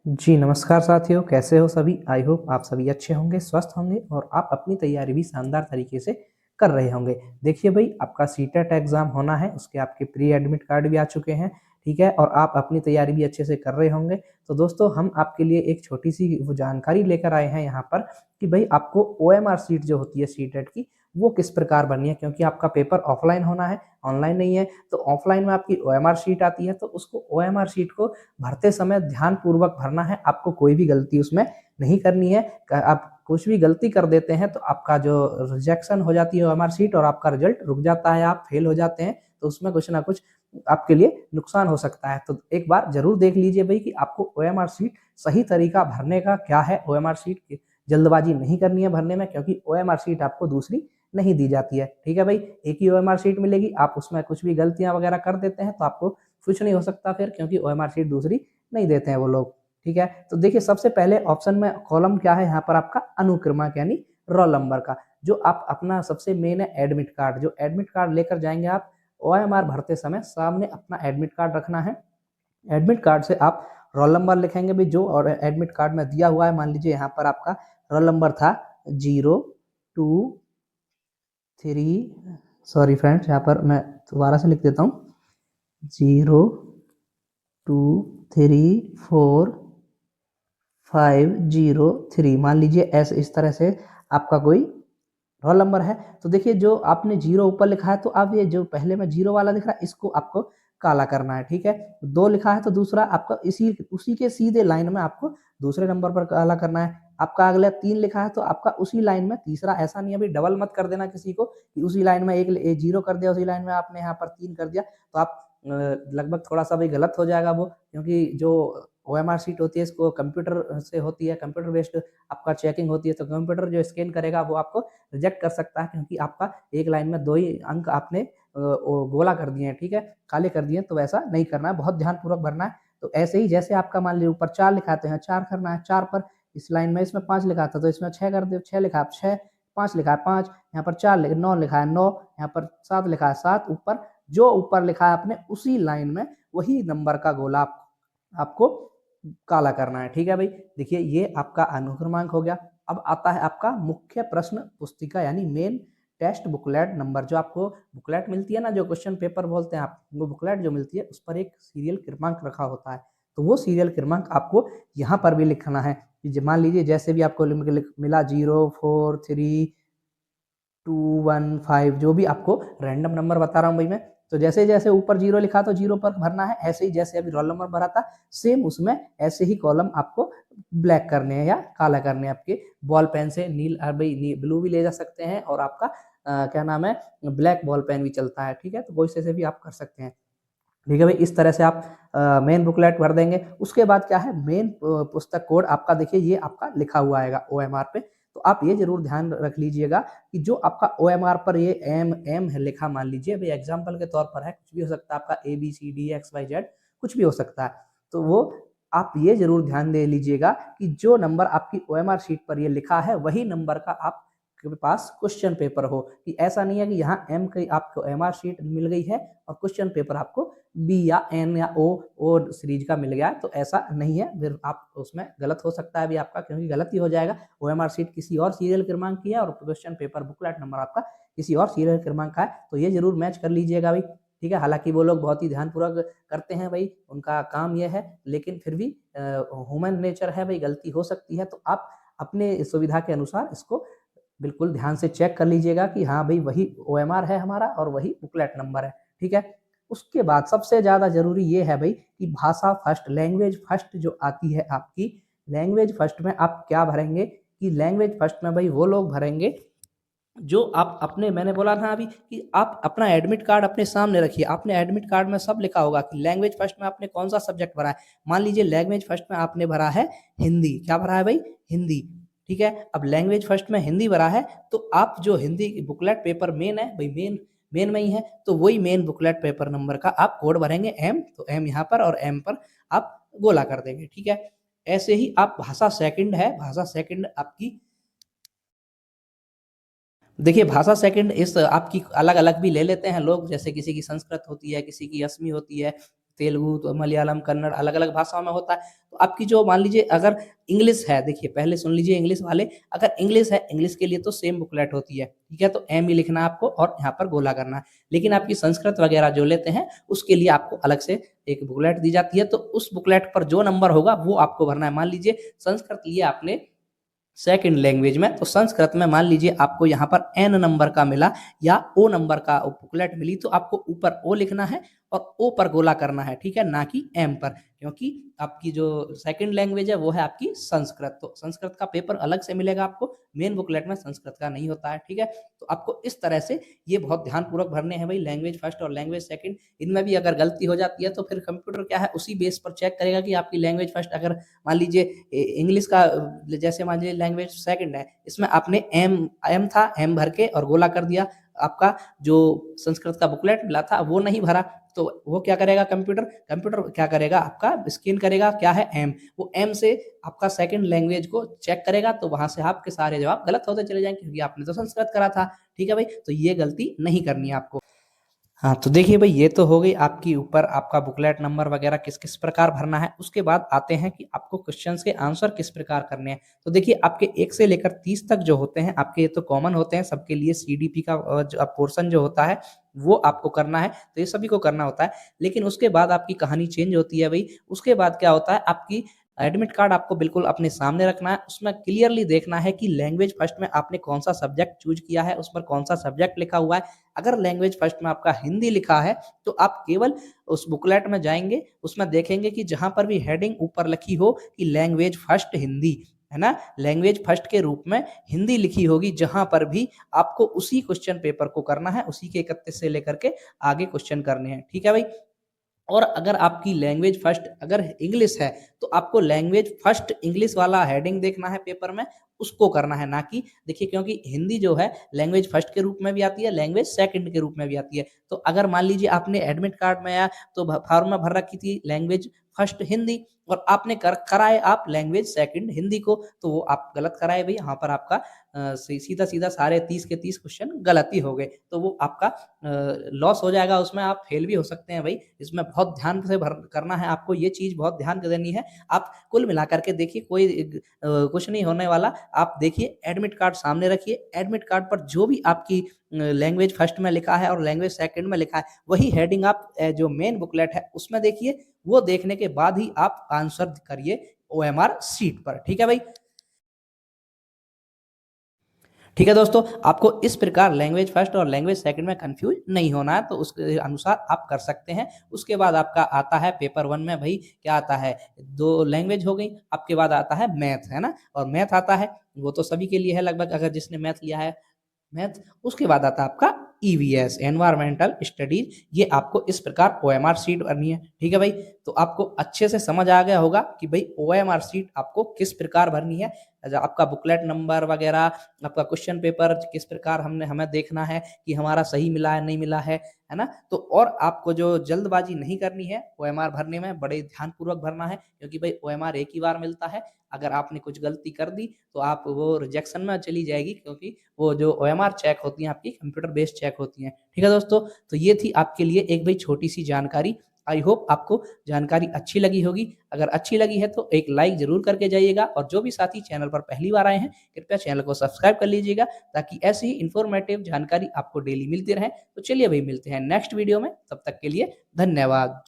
जी, नमस्कार साथियों, कैसे हो सभी? आई होप आप सभी अच्छे होंगे, स्वस्थ होंगे और आप अपनी तैयारी भी शानदार तरीके से कर रहे होंगे। देखिए भई, आपका सीटेट एग्ज़ाम होना है, उसके आपके प्री एडमिट कार्ड भी आ चुके हैं, ठीक है? और आप अपनी तैयारी भी अच्छे से कर रहे होंगे। तो दोस्तों, हम आपके लिए एक छोटी-सी वो जानकारी लेकर आए हैं यहाँ पर कि भई आपको ओएमआर शीट जो होती है सीटेट की, वो किस प्रकार भरनी है, क्योंकि आपका पेपर ऑफ़लाइन होना है, ऑनलाइन नहीं है। तो ऑफ़लाइन में आपकी ओएमआर शीट आती है, तो उसको ओएमआर शीट को भरते समय ध्यानपूर्वक भरना है, आपको कोई भी गलती उसमें नहीं करनी है। आप कुछ भी गलती कर देते हैं तो आपका जो रिजेक्शन हो जाती है ओएमआर शीट और आपका रिजल्ट रुक जाता है, आप फेल हो जाते हैं, तो उसमें कुछ ना कुछ आपके लिए नुकसान हो सकता है। तो एक बार ज़रूर देख लीजिए भई कि आपको ओएमआर शीट सही तरीका भरने का क्या है, ओएमआर शीट की जल्दबाजी नहीं करनी है भरने में, क्योंकि ओएमआर शीट आपको दूसरी नहीं दी जाती है, ठीक है भई? एक ही ओएमआर शीट मिलेगी, आप उसमें कुछ भी गलतियाँ वगैरह कर देते हैं तो आपको कुछ नहीं हो सकता फिर, क्योंकि ओएमआर शीट दूसरी नहीं देते हैं वो लोग, ठीक है? तो देखिए, सबसे पहले ऑप्शन में कॉलम क्या है यहाँ पर आपका अनुक्रमांक यानी रोल नंबर का, जो आप अपना सबसे मेन है एडमिट कार्ड, जो एडमिट कार्ड लेकर जाएँगे आप ओएमआर भरते समय सामने अपना एडमिट कार्ड रखना है। एडमिट कार्ड से आप रोल नंबर लिखेंगे भी जो और एडमिट कार्ड में दिया हुआ है, मान लीजिए यहाँ पर आपका रोल नंबर था 023, सॉरी फ्रेंड्स, यहाँ पर मैं दोबारा से लिख देता हूँ 0234503, मान लीजिए ऐसे इस तरह से आपका कोई रोल नंबर है। तो देखिए, जो आपने 0 ऊपर लिखा है तो अब ये जो पहले में 0 वाला दिख रहा है इसको आपको काला करना है, ठीक है? 2 लिखा है तो दूसरा आपका उसी के सीधे लाइन में आपको दूसरे नंबर पर काला करना है। आपका अगला 3 लिखा है तो आपका उसी लाइन में तीसरा, ऐसा नहीं है भई डबल मत कर देना किसी को कि उसी लाइन में 0 कर दिया, उसी लाइन में आपने यहाँ पर 3 कर दिया, तो आप लगभग थोड़ा-सा भी गलत हो जाएगा वो, क्योंकि जो ओएमआर शीट होती है इसको कंप्यूटर से होती है, कंप्यूटर बेस्ड आपका चेकिंग होती है, तो कंप्यूटर जो स्कैन करेगा वो आपको रिजेक्ट कर सकता है, क्योंकि आपका एक लाइन में 2 ही अंक आपने वो गोला कर दिए हैं, ठीक है? काले कर दिए हैं, तो वैसा नहीं करना है, बहुत ध्यानपूर्वक भरना है। तो ऐसे ही जैसे आपका मान लीजिए ऊपर 4 लिखा है तो यहाँ 4 करना है, 4 पर इस लाइन में इसमें 5 लिखा था तो इसमें 6 कर दो, 6 लिखा है 6, 5 लिखा है 5, यहाँ पर 9 लिखा है 9, यहाँ पर 7 लिखा है 7, ऊपर जो ऊपर लिखा है आपने उसी लाइन में वही नंबर का गोला आपको काला करना है, ठीक है भाई? देखिए, ये आपका अनुक्रमांक हो गया। अब आता है आपका मुख्य प्रश्न पुस्तिका यानी मेन टेस्ट बुकलेट नंबर, जो आपको बुकलेट मिलती है ना, जो क्वेश्चन पेपर बोलते हैं आप, वो बुकलेट जो मिलती है उस पर एक सीरियल क्रमांक रखा होता है। तो वो सीरियल क्रमांक आपको यहाँ पर भी लिखना है कि मान लीजिए जैसे भी आपको मिला 0432215, जो भी आपको रैंडम नंबर बता रहा हूँ भाई मैं, तो जैसे-जैसे ऊपर 0 लिखा तो 0 पर भरना है, ऐसे ही जैसे अभी रोल नंबर भरा था, सेम उसमें ऐसे ही कॉलम आपको ब्लैक करने हैं या काला करने हैं आपके बॉल पेन से। भाई ब्लू भी ले जा सकते हैं और आपका क्या नाम है, ब्लैक बॉल पेन भी चलता है, ठीक है? तो वैसे से भी आप कर सकते हैं। ठीक है भाई, इस तरह से आप मेन बुकलेट भर देंगे। उसके बाद क्या है, मेन पुस्तक कोड आपका देखिए ये आपका लिखा हुआ आएगा ओएमआर पे। तो आप ये ज़रूर ध्यान रख लीजिएगा कि जो आपका ओएमआर पर ये एम एम है लिखा, मान लीजिए भाई एग्ज़ाम्पल के तौर पर है, कुछ भी हो सकता है आपका ए, बी, सी, डी, एक्स, वाई, ज़ेड, कुछ भी हो सकता है। तो वो आप ये ज़रूर ध्यान दे लीजिएगा कि जो नंबर आपकी ओएमआर शीट पर ये लिखा है, वही नंबर का आपके पास क्वेश्चन पेपर हो, कि ऐसा नहीं है कि यहाँ एम की आपको ओएमआर शीट मिल गई है और क्वेश्चन पेपर आपको बी या एन या ओ सीरीज का मिल गया है, तो ऐसा नहीं है। फिर आप उसमें गलत हो सकता है अभी आपका, क्योंकि गलत ही हो जाएगा। ओएमआर शीट किसी और सीरियल क्रमांक की है और क्वेश्चन पेपर बुकलेट नंबर आपका किसी और सीरियल क्रमांक का है, तो ये जरूर मैच कर लीजिएगा भाई, ठीक है? हालांकि वो लोग बहुत ही ध्यानपूर्वक करते हैं भाई, उनका काम ये है, लेकिन फिर भी ह्यूमन नेचर है भाई, गलती हो सकती है, तो आप अपने सुविधा के अनुसार इसको बिल्कुल ध्यान से चेक कर लीजिएगा कि हाँ भाई वही ओएमआर है हमारा और वही बुकलेट नंबर है, ठीक है? उसके बाद सबसे ज़्यादा ज़रूरी ये है भाई कि भाषा फर्स्ट, लैंग्वेज फर्स्ट जो आती है आपकी, लैंग्वेज फर्स्ट में आप क्या भरेंगे कि लैंग्वेज फर्स्ट में भाई वो लोग भरेंगे जो आप अपने, मैंने बोला था अभी कि आप अपना एडमिट कार्ड अपने सामने रखिए, आपने एडमिट कार्ड में सब लिखा होगा कि लैंग्वेज फर्स्ट में आपने कौन सा सब्जेक्ट भरा है। मान लीजिए लैंग्वेज फर्स्ट में आपने भरा है हिंदी, क्या भरा है भाई? हिंदी, ठीक है? अब लैंग्वेज फर्स्ट में हिंदी भरा है तो आप जो हिंदी बुकलेट पेपर मेन है भाई, मेन मेन में ही है, तो वही मेन बुकलेट पेपर नंबर का आप कोड भरेंगे एम, तो एम यहाँ पर और एम पर आप गोला कर देंगे, ठीक है? ऐसे ही आप भाषा सेकंड है, भाषा सेकंड आपकी, देखिए भाषा सेकंड इस आपकी अलग-अलग भी ले लेते हैं लोग, जैसे किसी की संस्कृत होती है, किसी की असमी होती है, तेलुगु, तो मलयालम, कन्नड़ अलग-अलग भाषाओं में होता है। तो आपकी जो मान लीजिए अगर इंग्लिश है, देखिए पहले सुन लीजिए इंग्लिश वाले, अगर इंग्लिश है, इंग्लिश के लिए तो सेम बुकलेट होती है, ठीक है? तो एम ही लिखना है आपको और यहाँ पर गोला करना है। लेकिन आपकी संस्कृत वगैरह जो लेते हैं, उसके लिए आपको अलग से एक बुकलेट दी जाती है, तो उस बुकलेट पर जो नंबर होगा वो आपको भरना है। मान लीजिए संस्कृत लिया आपने सेकंड लैंग्वेज में, तो संस्कृत में मान लीजिए आपको यहाँ पर एन नंबर का मिला या ओ नंबर का बुकलेट मिली, तो आपको ऊपर ओ लिखना है और ओ पर गोला करना है, ठीक है? ना कि एम पर, क्योंकि आपकी जो सेकंड लैंग्वेज है वो है आपकी संस्कृत। तो संस्कृत का पेपर अलग से मिलेगा आपको, मेन बुकलेट में संस्कृत का नहीं होता है, ठीक है? तो आपको इस तरह से ये बहुत ध्यानपूर्वक भरने हैं भाई, लैंग्वेज फर्स्ट और लैंग्वेज सेकंड। इनमें भी अगर गलती हो जाती है तो फिर कंप्यूटर क्या है, उसी बेस पर चेक करेगा कि आपकी लैंग्वेज फर्स्ट, अगर मान लीजिए इंग्लिश का जैसे मान लीजिए लैंग्वेज सेकंड है, इसमें आपने एम एम था, एम भर के और गोला कर दिया, आपका जो संस्कृत का बुकलेट मिला था वो नहीं भरा, तो वो क्या करेगा कंप्यूटर, कंप्यूटर क्या करेगा आपका स्कैन करेगा, क्या है एम, वो एम से आपका सेकंड लैंग्वेज को चेक करेगा, तो वहां से आपके सारे जवाब गलत होते चले जाएंगे, क्योंकि आपने तो संस्कृत करा था, ठीक है भाई? तो ये गलती नहीं करनी है आपको। हाँ, तो देखिए भाई ये तो हो गई आपकी ऊपर आपका बुकलेट नंबर वगैरह किस-किस प्रकार भरना है। उसके बाद आते हैं कि आपको क्वेश्चंस के आंसर किस प्रकार करने हैं। तो देखिए आपके 1 से लेकर 30 तक जो होते हैं आपके, ये तो कॉमन होते हैं सबके लिए, सीडीपी का जो पोर्शन जो होता है वो आपको करना है, तो ये सभी को करना होता है। लेकिन उसके बाद आपकी कहानी चेंज होती है भई, उसके बाद क्या होता है, आपकी एडमिट कार्ड आपको बिल्कुल अपने सामने रखना है, उसमें क्लियरली देखना है कि लैंग्वेज फर्स्ट में आपने कौन-सा सब्जेक्ट चूज़ किया है, उस पर कौन-सा सब्जेक्ट लिखा हुआ है। अगर लैंग्वेज फर्स्ट में आपका हिंदी लिखा है, तो आप केवल उस बुकलेट में जाएँगे, उसमें देखेंगे कि जहाँ पर भी हेडिंग ऊपर लिखी हो कि लैंग्वेज फर्स्ट हिंदी, है ना? लैंग्वेज फर्स्ट के रूप में हिंदी लिखी होगी, जहाँ पर भी आपको उसी क्वेश्चन पेपर को करना है, उसी के 31 से लेकर के आगे क्वेश्चन करने हैं, ठीक है भाई? और अगर आपकी लैंग्वेज फर्स्ट अगर इंग्लिश है, तो आपको लैंग्वेज फर्स्ट इंग्लिश वाला हेडिंग देखना है पेपर में, उसको करना है, ना कि देखिए, क्योंकि हिंदी जो है लैंग्वेज फर्स्ट के रूप में भी आती है, लैंग्वेज सेकंड के रूप में भी आती है। तो अगर मान लीजिए आपने एडमिट कार्ड में या तो फॉर्म में भर रखी थी लैंग्वेज फर्स्ट हिंदी, और आपने कराए आप लैंग्वेज सेकंड हिंदी को, तो वो आप गलत कराए भई, यहाँ पर आपका सीधा-सीधा सारे 30 के 30 क्वेश्चन गलत ही हो गए। तो वो आपका लॉस हो जाएगा, उसमें आप फेल भी हो सकते हैं भाई। इसमें बहुत ध्यान से भर करना है आपको, ये चीज़ बहुत ध्यान देनी है। आप कुल मिलाकर के देखिए, कोई कुछ नहीं होने वाला। आप देखिए एडमिट कार्ड सामने रखिए, एडमिट कार्ड पर जो भी आपकी लैंग्वेज फर्स्ट में लिखा है और लैंग्वेज सेकंड में लिखा है, वही हेडिंग आप जो मेन बुकलेट है उसमें देखिए। वो देखने के बाद ही आप आंसर करिए ओएमआर शीट पर, ठीक है भाई? ठीक है दोस्तों, आपको इस प्रकार लैंग्वेज फर्स्ट और लैंग्वेज सेकंड में कंफ्यूज नहीं होना है, तो उसके अनुसार आप कर सकते हैं। उसके बाद आपका आता है पेपर 1 में भई क्या आता है, 2 लैंग्वेज हो गई, आपके बाद आता है मैथ, है ना? और मैथ आता है, वो तो सभी के लिए है लगभग, अगर जिसने मैथ लिया है मैथ। उसके बाद आता है आपका ईवीएस, एनवायरमेंटल स्टडीज। ये आपको इस प्रकार ओएमआर शीट भरनी है, ठीक है भाई? तो आपको अच्छे से समझ आ गया होगा कि भाई ओएमआर शीट आपको किस प्रकार भरनी है। आपका बुकलेट नंबर वगैरह, आपका क्वेश्चन पेपर किस प्रकार हमें देखना है कि हमारा सही मिला है, नहीं मिला है ना? तो और आपको जो जल्दबाजी नहीं करनी है ओएमआर भरने में, बड़े ध्यानपूर्वक भरना है, क्योंकि भाई ओएमआर एक ही बार मिलता है। अगर आपने कुछ गलती कर दी तो आप वो रिजेक्शन में चली जाएगी, क्योंकि वो जो ओएमआर चेक होती हैं आपकी कंप्यूटर बेस्ड चेक होती हैं, ठीक है दोस्तों? तो ये थी आपके लिए एक भाई छोटी-सी जानकारी। आई होप आपको जानकारी अच्छी लगी होगी। अगर अच्छी लगी है तो एक लाइक ज़रूर करके जाइएगा, और जो भी साथी चैनल पर पहली बार आए हैं, कृपया चैनल को सब्सक्राइब कर लीजिएगा, ताकि ऐसी ही इन्फॉर्मेटिव जानकारी आपको डेली मिलती रहे। तो चलिए भाई मिलते हैं नेक्स्ट वीडियो में, तब तक के लिए धन्यवाद।